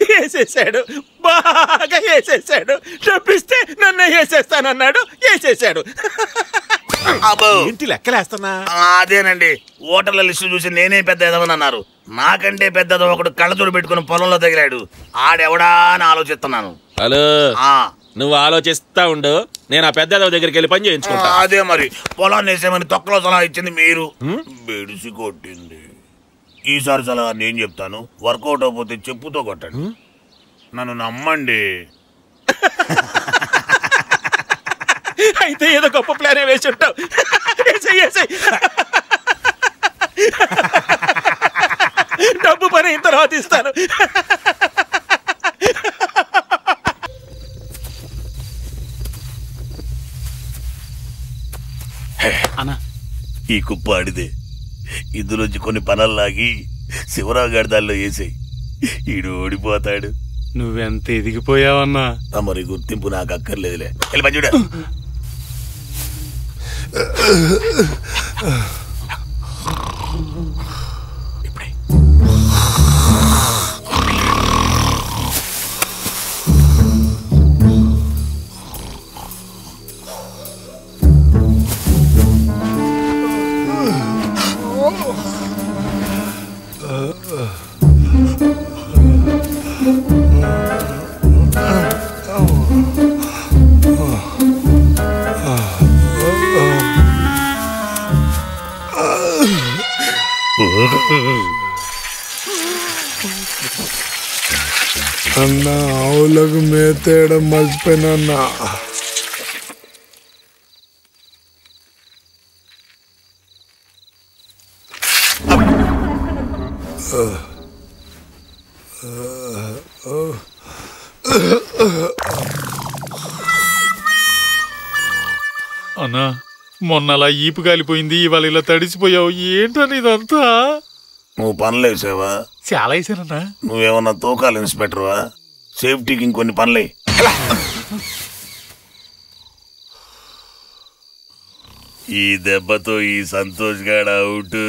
వేసేసాడు, బాగా వేసేసాడు. డబ్బిస్తే నన్ను వేసేస్తానన్నాడు, వేసేసాడు. ఏంటి లెక్కలేస్తున్నా? అదేనండి, ఓటర్ల లిస్టు చూసి నేనే పెద్ద ఎదవనన్నారు. నాకంటే పెద్దదో ఒకడు కళ్ళజోడు పెట్టుకుని పొలంలో తగిలాడు. ఆడెవడా అని ఆలోచిస్తున్నాను. హలో, నువ్వు ఆలోచిస్తా ఉండు, నేను ఆ పెద్ద దగ్గరికి వెళ్ళి పని చేయించుకుంటా. అదే మరి, పొలాన్ని వేసేమని తొక్కలో సలహా ఇచ్చింది మీరు, బెడిసి కొట్టింది. ఈసారి సలహా నేను చెప్తాను, వర్కౌట్ అయిపోతే చెప్పుతో కొట్టండి. నన్ను నమ్మండి. అయితే ఏదో గొప్ప ప్లాన్ వేసి ఉంటావు. డబ్బు పని అయిన తర్వాత ఇస్తాను. అన్నా, ఈ కుప్ప ఆడిదే. ఇందులోంచి కొన్ని పనులు లాగి శివరావు గారి దానిలో వేసాయి. ఈడు ఓడిపోతాడు. నువ్వెంత ఎదిగిపోయావన్నా. మరి గుర్తింపు నాకు అక్కర్లేదులే. వెళ్ళి పని చూడ. అన్నా, ఆవులకు మేతేయడం మర్చిపోయినా. అన్నా, మొన్న అలా ఈపు కాలిపోయింది, ఇవాళ ఇలా తడిసిపోయావు. ఏంటని ఇదంతా? నువ్వు పనులు వేసావా? చాలా వేసానన్నా. నువ్వేమన్నా తూకాలు ఇన్స్పెక్టర్వా? సేఫ్టీకి ఇంకొన్ని పనులే. ఈ దెబ్బతో ఈ సంతోష్ గాడు అవుట్.